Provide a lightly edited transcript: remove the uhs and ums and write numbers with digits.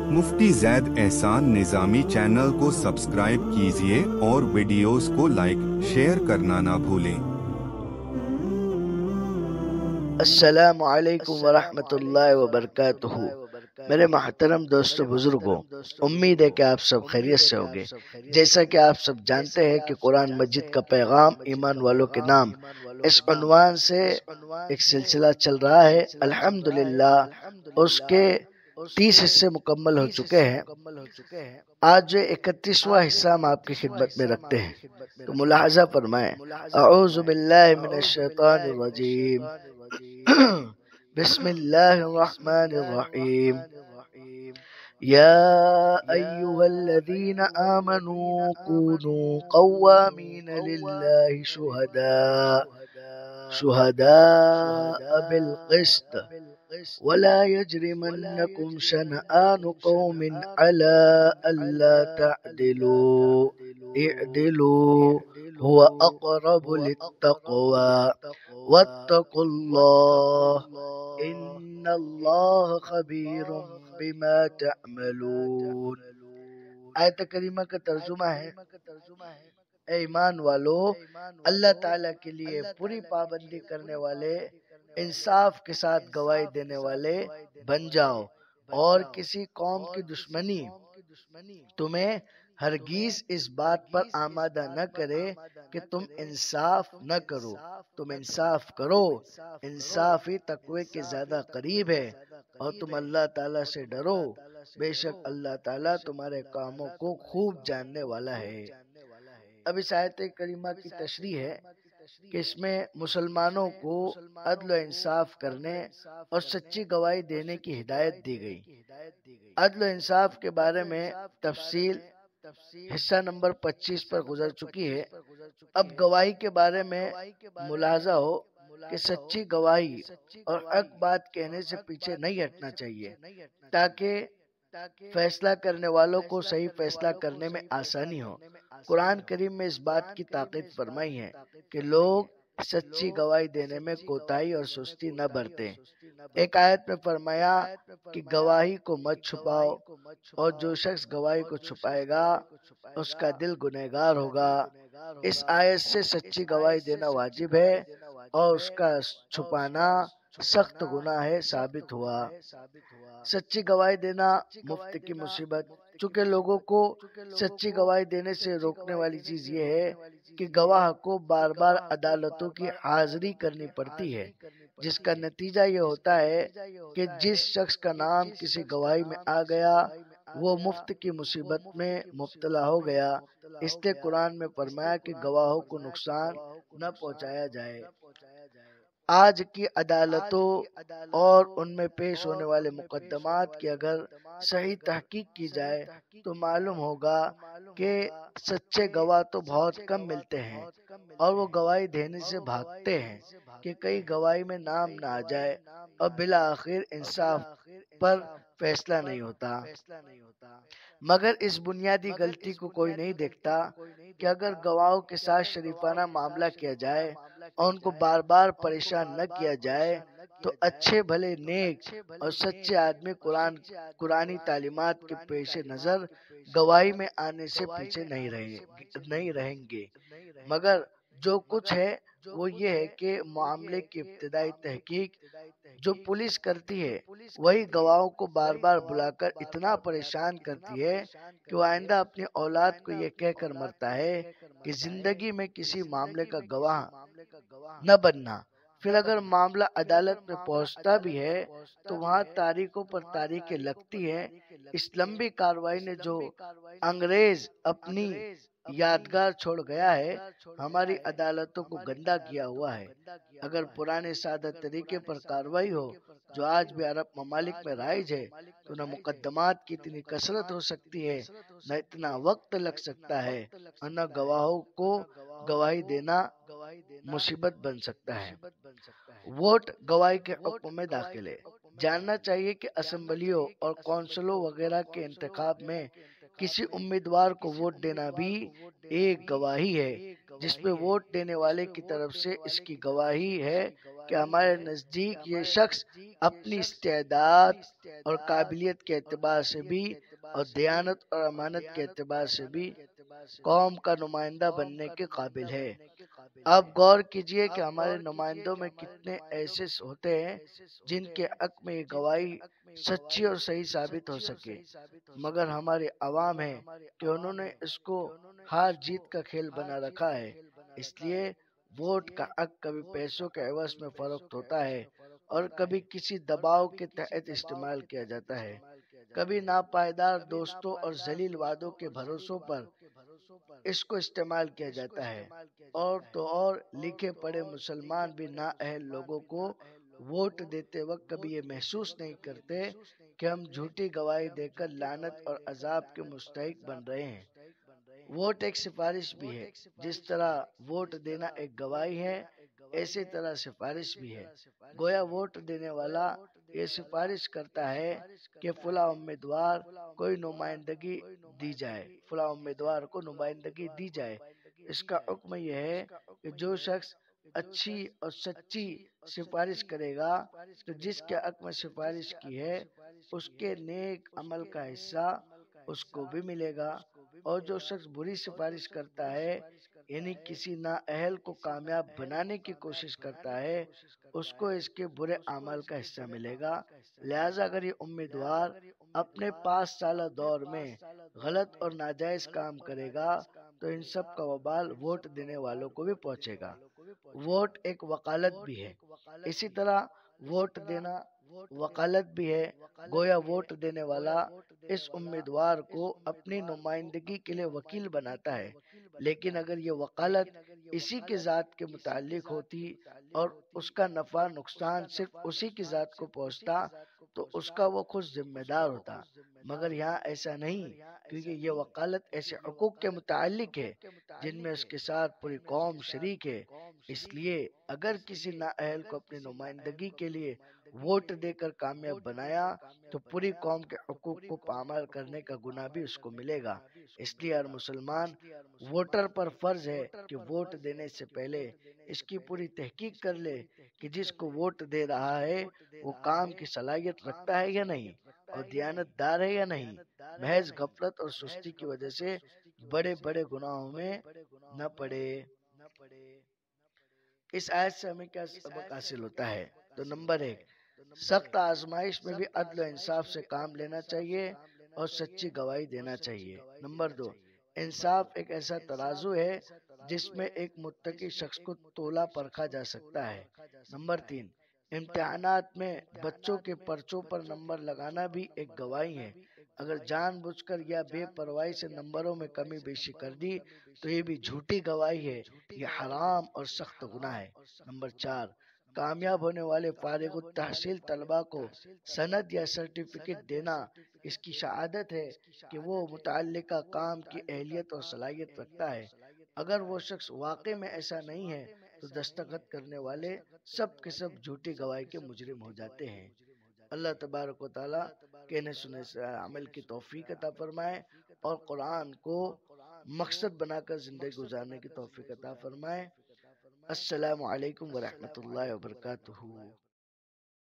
मुफ्ती जैद एहसान निज़ामी चैनल को सब्सक्राइब कीजिए और वीडियोस को लाइक शेयर करना ना भूलें। अस्सलामु अलैकुम वरहमतुल्लाहि वबरकातुहू। मेरे महतरम दोस्तों बुजुर्गों, उम्मीद है कि आप सब खैरियत से होंगे। जैसा कि आप सब जानते हैं कि कुरान मजीद का पैगाम ईमान वालों के नाम इस उन्वान से एक सिलसिला चल रहा है। अल्हम्दुलिल्लाह उसके 30 हिस्से मुकम्मल हो चुके हैं। आज जो 31वां हिस्सा हम आपकी खिदमत में रखते हैं, तो मुलाहजा फरमाएं। अऊज़ु बिल्लाहि मिनश शैतानिर रजीम, बिस्मिल्लाहिर रहमानिर रहीम। या अय्युहल्लज़ीना आमनू कूनू क़व्वामीन लिल्लाहि शुहदाअ बिल क़िस्त वला यजरिमन्नकुम शनआनु क़ौमिन अला अल्ला तअदिलू इअदिलू हुवा अक़रबु लित्तक़वा वत्तक़ुल्लाह इन्नल्लाह खबीरुम बिमा तअमलून। आयत करीमा का तर्जुमा है, ए ईमान वालो, अल्लाह ताला के लिए पूरी पाबंदी करने वाले, इंसाफ के साथ गवाही देने वाले बन जाओ, और किसी कौम की दुश्मनी तुम्हें हरगिज इस बात पर आमादा न करे कि तुम इंसाफ न करो। तुम इंसाफ करो, इंसाफ ही तकवे के ज्यादा करीब है, और तुम अल्लाह ताला से डरो, बेशक अल्लाह ताला तुम्हारे कामों को खूब जानने वाला है। अब इस आयत करीमा की तशरीह है कि इसमें मुसलमानों को अदल व इंसाफ करने और सच्ची गवाही देने की हिदायत दी गई। अदल व इंसाफ के बारे में तफसील हिस्सा नंबर 25 पर गुजर चुकी है। अब गवाही के बारे में मुलाजा हो कि सच्ची गवाही और हक बात कहने से पीछे नहीं हटना चाहिए, ताकि फैसला करने वालों को सही फैसला करने में आसानी हो। कुरान करीम में इस बात की ताकीद फरमाई है कि लोग सच्ची गवाही देने में कोताही और सुस्ती न बरतें। एक आयत में फरमाया कि गवाही को मत छुपाओ, और जो शख्स गवाही को छुपाएगा उसका दिल गुनहगार होगा। इस आयत से सच्ची गवाही देना वाजिब है और उसका छुपाना सख्त गुनाह है साबित हुआ। सच्ची गवाही देना मुफ्त की मुसीबत। चूंकि लोगों को सच्ची गवाही देने से रोकने वाली चीज ये है कि गवाह को बार बार अदालतों की हाजिरी करनी पड़ती है, जिसका नतीजा ये होता है कि जिस शख्स का नाम किसी गवाही में आ गया वो मुफ्त की मुसीबत में मुब्तला हो गया। इसलिए कुरान में फरमाया कि गवाहों को नुकसान न पहुंचाया जाए। आज की अदालतों और उनमें पेश होने वाले मुकदमात की अगर सही तहकीक की जाए तो मालूम होगा कि सच्चे गवाह तो बहुत कम मिलते हैं, और वो गवाही देने से भागते हैं कि कई गवाही में नाम न आ जाए और बिला आखिर इंसाफ पर फैसला नहीं होता। मगर इस बुनियादी गलती को कोई नहीं देखता कि अगर गवाहों के साथ शरीफाना मामला किया जाए और उनको बार बार परेशान न किया जाए तो अच्छे भले नेक और सच्चे आदमी कुरानी तालीमात के पेश नजर गवाही में आने से पीछे नहीं रहेंगे। मगर जो कुछ है वो ये है कि मामले की इब्तिदाई तहकीक जो पुलिस करती है वही गवाहों को बार बार बुलाकर इतना परेशान करती है कि वो आइंदा अपनी औलाद को ये कहकर मरता है कि जिंदगी में किसी मामले का गवाह न बनना। फिर अगर मामला अदालत में पहुंचता भी है तो वहाँ तारीखों पर तारीखें लगती हैं। इस लंबी कार्रवाई ने जो अंग्रेज अपनी यादगार छोड़ गया है, हमारी अदालतों को गंदा किया हुआ है। अगर पुराने सादा तरीके पर कार्रवाई हो जो आज भी अरब ममालिक में राइज है, तो न मुकदमात की इतनी कसरत हो सकती है, न इतना वक्त लग सकता है, और न गवाहों को गवाही देना मुसीबत बन सकता है। वोट गवाही के हुक्म में दाखिल है। जानना चाहिए कि असेंबलियों और कौंसलों वगैरह के इंतखाब में किसी उम्मीदवार को वोट देना भी एक गवाही है। جس میں ووٹ دینے والے کی طرف سے اس کی گواہی ہے کہ ہمارے نزدیک یہ شخص اپنی استعداد اور قابلیت کے اعتبار سے بھی اور دیانت اور امانت کے اعتبار سے بھی قوم کا نمائندہ بننے کے قابل ہے۔ آپ غور کیجئے کہ ہمارے نمائندوں میں کتنے ایسے ہوتے ہیں جن کے حق میں یہ گواہی سچی اور صحیح ثابت ہو سکے، مگر ہمارے عوام ہے کہ انہوں نے اس کو ہار جیت کا کھیل بنا رکھا ہے۔ اس لیے ووٹ کا حق کبھی پیسوں کے عوض میں فروخت ہوتا ہے اور کبھی کسی دباؤ کے تحت استعمال کیا جاتا ہے، کبھی ناپائیدار دوستوں اور ذلیل وعدوں کے بھروسوں پر اس کو استعمال کیا جاتا ہے، اور تو اور لکھے پڑھے مسلمان بھی نااہل لوگوں کو ووٹ دیتے وقت کبھی یہ محسوس نہیں کرتے کہ ہم جھوٹی گواہی دے کر لعنت اور عذاب کے مستحق بن رہے ہیں۔ ووٹ ایک سفارش بھی ہے، جس طرح ووٹ دینا ایک گواہی ہے، اسی طرح سفارش بھی ہے۔ گویا ووٹ دینے والا یہ سفارش کرتا ہے کہ فلاں امیدوار کوئی نمائندگی دی جائے، فلاں امیدوار کو نمائندگی دی جائے۔ اس کا حکم یہ ہے کہ جو شخص اچھی اور سچی سفارش کرے گا تو جس کے حق میں سفارش کی ہے اس کے نیک عمل کا حصہ اس کو بھی ملے گا، اور جو شخص بری سفارش کرتا ہے یعنی کسی نااہل کو کامیاب بنانے کی کوشش کرتا ہے اس کو اس کے برے اعمال کا حصہ ملے گا۔ لہذا اگر یہ امیدوار اپنے 5 سالہ دور میں غلط اور ناجائز کام کرے گا تو ان سب کا وبال ووٹ دینے والوں کو بھی پہنچے گا۔ ووٹ ایک وکالت بھی ہے، اسی طرح ووٹ دینا وکالت بھی ہے۔ گویا ووٹ دینے والا اس امیدوار کو اپنی نمائندگی کے لیے وکیل بناتا ہے، لیکن اگر یہ وکالت اسی کی ذات کے متعلق ہوتی اور اس کا نفع نقصان صرف اسی کی ذات کو پہنچتا تو اس کا وہ خود ذمہ دار ہوتا، مگر یہاں ایسا نہیں، کیونکہ یہ وکالت ایسے حقوق کے متعلق ہے جن میں اس کے ساتھ پوری قوم شریک ہے۔ اس لیے اگر کسی نااہل کو اپنی نمائندگی کے لیے ووٹ دے کر کامیاب بنایا تو پوری قوم کے حقوق کو پامال کرنے کا گناہ بھی اس کو ملے گا۔ اس لیے ہر مسلمان ووٹر پر فرض ہے کہ ووٹ دینے سے پہلے اس کی پوری تحقیق کر لے کہ جس کو ووٹ دے رہا ہے وہ کام کی صلاحیت رکھتا ہے یا نہیں، اور دیانت دار ہے یا نہیں۔ محض غفلت اور سستی کی وجہ سے بڑے بڑے گناہوں میں نہ پڑے۔ اس آیت سے ہمیں کیا سبق حاصل ہوتا ہے؟ تو نمبر 1، سخت آزمائش میں بھی عدل و انصاف سے کام لینا چاہیے اور سچی گواہی دینا چاہیے۔ نمبر 2، انصاف ایک ایسا ترازو ہے جس میں ایک متقی شخص کو تولا پرکھا جا سکتا ہے۔ نمبر 3، امتحانات میں بچوں کے پرچوں پر نمبر لگانا بھی ایک گواہی ہے۔ اگر جان بوجھ کر یا بے پرواہی سے نمبروں میں کمی بیشی کر دی تو یہ بھی جھوٹی گواہی ہے، یہ حرام اور سخت گناہ ہے۔ نمبر 4، کامیاب ہونے والے فارغ التحصیل طلباء کو سند یا سرٹیفکیٹ دینا اس کی شہادت ہے کہ وہ متعلقہ کام کی اہلیت اور صلاحیت رکھتا ہے۔ اگر وہ شخص واقع میں ایسا نہیں ہے تو دستخط کرنے والے سب کے سب جھوٹی گواہی کے مجرم ہو جاتے ہیں۔ اللہ تبارک و تعالی کہنے سنے سے عمل کی توفیق عطا فرمائے اور قرآن کو مقصد بنا کر زندگی گزارنے کی توفیق عطا فرمائے۔ السلام علیکم ورحمۃ اللہ وبرکاتہ۔